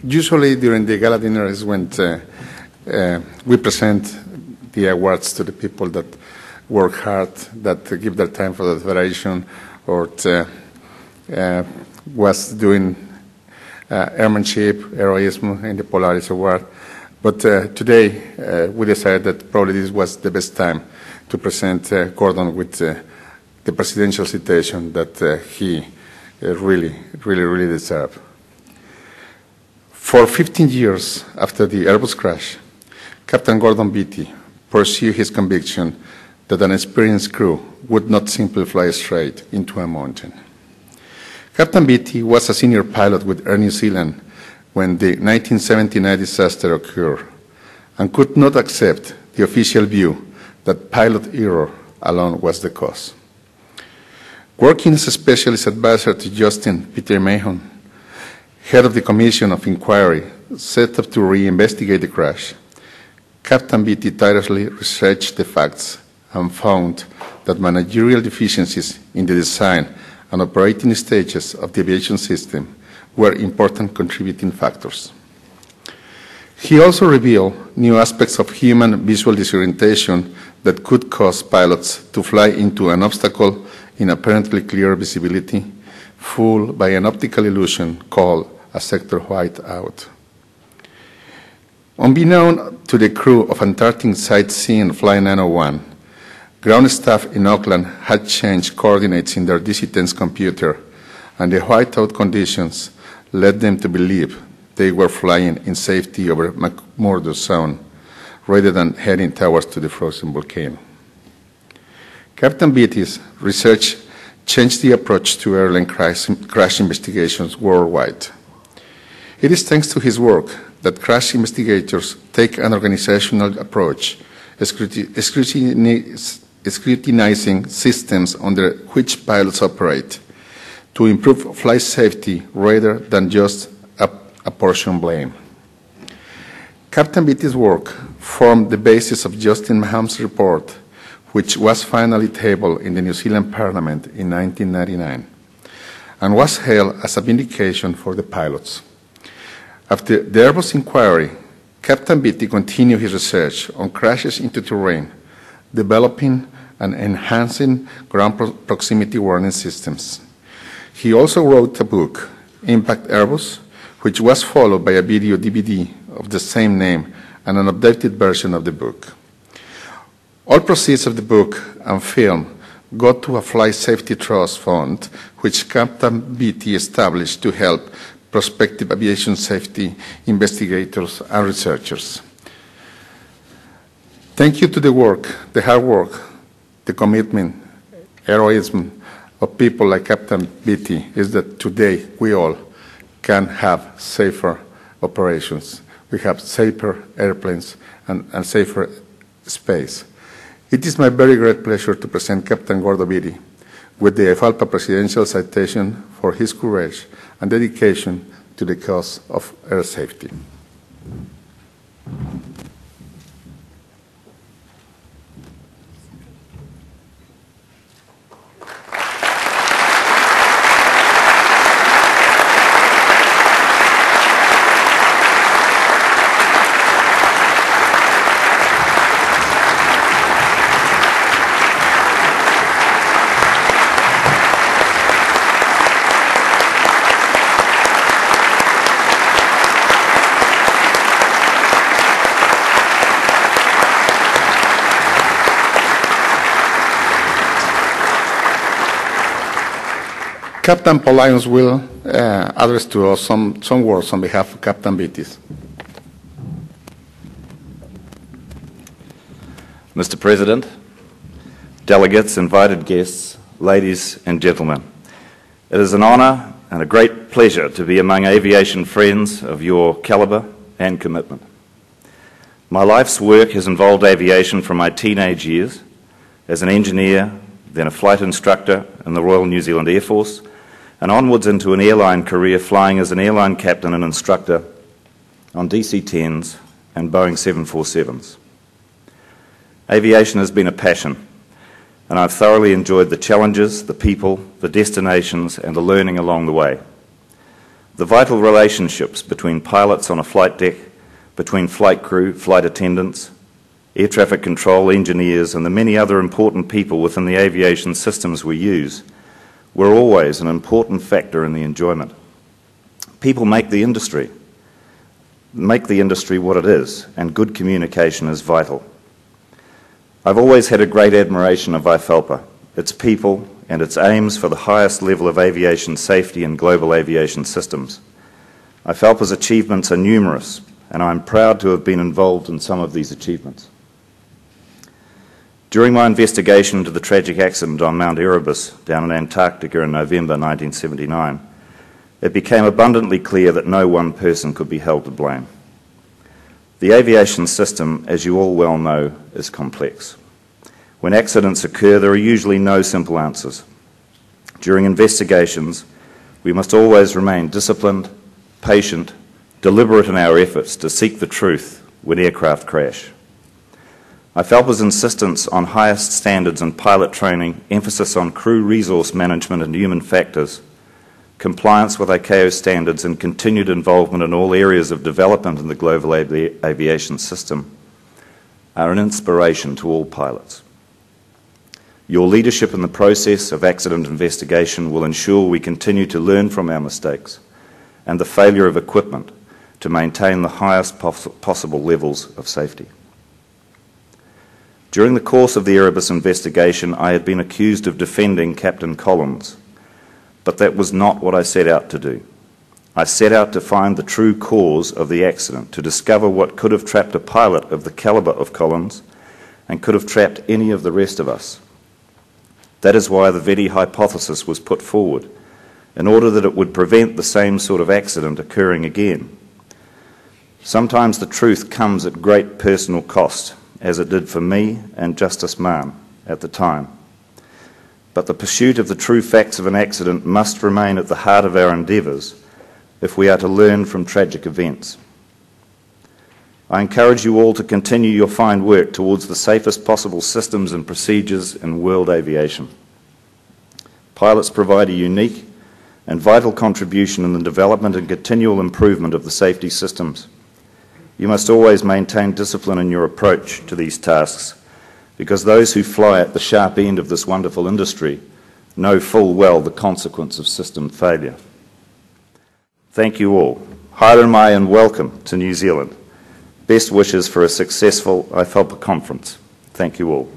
Usually during the gala dinner is when we present the awards to the people that work hard, that give their time for the Federation, or was doing airmanship, heroism in the Polaris Award. But today we decided that probably this was the best time to present Gordon with the presidential citation that he really deserved. For 15 years after the Airbus crash, Captain Gordon Vette pursued his conviction that an experienced crew would not simply fly straight into a mountain. Captain Vette was a senior pilot with Air New Zealand when the 1979 disaster occurred and could not accept the official view that pilot error alone was the cause. Working as a specialist advisor to Justin Peter Mahon, head of the Commission of Inquiry set up to reinvestigate the crash, Captain Vette tirelessly researched the facts and found that managerial deficiencies in the design and operating stages of the aviation system were important contributing factors. He also revealed new aspects of human visual disorientation that could cause pilots to fly into an obstacle in apparently clear visibility, fooled by an optical illusion called a sector whiteout. Unbeknown to the crew of Antarctic Sightseeing Flight 901, ground staff in Auckland had changed coordinates in their DC-10's computer, and the whiteout conditions led them to believe they were flying in safety over McMurdo Sound, rather than heading towards to the frozen volcano. Captain Vette's research changed the approach to airline crash investigations worldwide. It is thanks to his work that crash investigators take an organizational approach, scrutinizing systems under which pilots operate to improve flight safety rather than just apportion blame. Captain Vette's work formed the basis of Justin Mahon's report, which was finally tabled in the New Zealand Parliament in 1999 and was hailed as a vindication for the pilots. After the Airbus inquiry, Captain Vette continued his research on crashes into terrain, developing and enhancing ground proximity warning systems. He also wrote a book, Impact Airbus, which was followed by a video DVD of the same name and an updated version of the book. All proceeds of the book and film go to a flight safety trust fund, which Captain Vette established to help prospective aviation safety investigators and researchers. Thank you to the hard work, the commitment, heroism of people like Captain Vette is that today we all can have safer operations. We have safer airplanes and safer space. It is my very great pleasure to present Captain Gordon Vette with the IFALPA Presidential Citation for his courage and dedication to the cause of air safety. Captain Paul Lyons will address to us some words on behalf of Captain Vette. Mr. President, delegates, invited guests, ladies and gentlemen, it is an honour and a great pleasure to be among aviation friends of your calibre and commitment. My life's work has involved aviation from my teenage years as an engineer, then a flight instructor in the Royal New Zealand Air Force, and onwards into an airline career flying as an airline captain and instructor on DC-10s and Boeing 747s. Aviation has been a passion, and I've thoroughly enjoyed the challenges, the people, the destinations, and the learning along the way. The vital relationships between pilots on a flight deck, between flight crew, flight attendants, air traffic control engineers, and the many other important people within the aviation systems we use were always an important factor in the enjoyment. People make the industry what it is, and good communication is vital. I've always had a great admiration of IFALPA, its people, and its aims for the highest level of aviation safety and global aviation systems. IFALPA's achievements are numerous, and I'm proud to have been involved in some of these achievements. During my investigation into the tragic accident on Mount Erebus down in Antarctica in November 1979, it became abundantly clear that no one person could be held to blame. The aviation system, as you all well know, is complex. When accidents occur, there are usually no simple answers. During investigations, we must always remain disciplined, patient, deliberate in our efforts to seek the truth when aircraft crash. IFALPA's insistence on highest standards in pilot training, emphasis on crew resource management and human factors, compliance with ICAO standards, and continued involvement in all areas of development in the global aviation system are an inspiration to all pilots. Your leadership in the process of accident investigation will ensure we continue to learn from our mistakes and the failure of equipment to maintain the highest possible levels of safety. During the course of the Erebus investigation, I had been accused of defending Captain Collins, but that was not what I set out to do. I set out to find the true cause of the accident, to discover what could have trapped a pilot of the caliber of Collins and could have trapped any of the rest of us. That is why the Vette hypothesis was put forward, in order that it would prevent the same sort of accident occurring again. Sometimes the truth comes at great personal cost, as it did for me and Justice Mann at the time. But the pursuit of the true facts of an accident must remain at the heart of our endeavours if we are to learn from tragic events. I encourage you all to continue your fine work towards the safest possible systems and procedures in world aviation. Pilots provide a unique and vital contribution in the development and continual improvement of the safety systems. You must always maintain discipline in your approach to these tasks, because those who fly at the sharp end of this wonderful industry know full well the consequence of system failure. Thank you all. Haere mai and welcome to New Zealand. Best wishes for a successful IFALPA conference. Thank you all.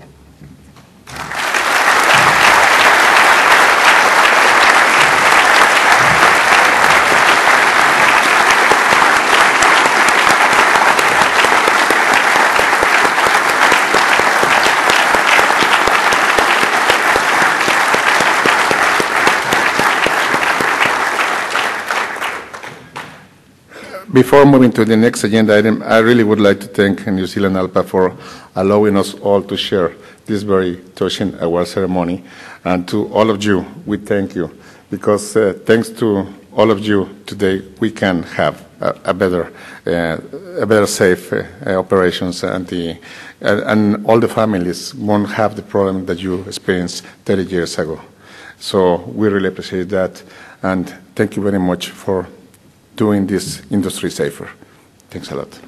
Before moving to the next agenda item, I really would like to thank New Zealand ALPA for allowing us all to share this very touching award ceremony. And to all of you, we thank you, because thanks to all of you today, we can have a better safe operations, and all the families won't have the problem that you experienced 30 years ago. So we really appreciate that, and thank you very much for doing this industry safer. Thanks a lot.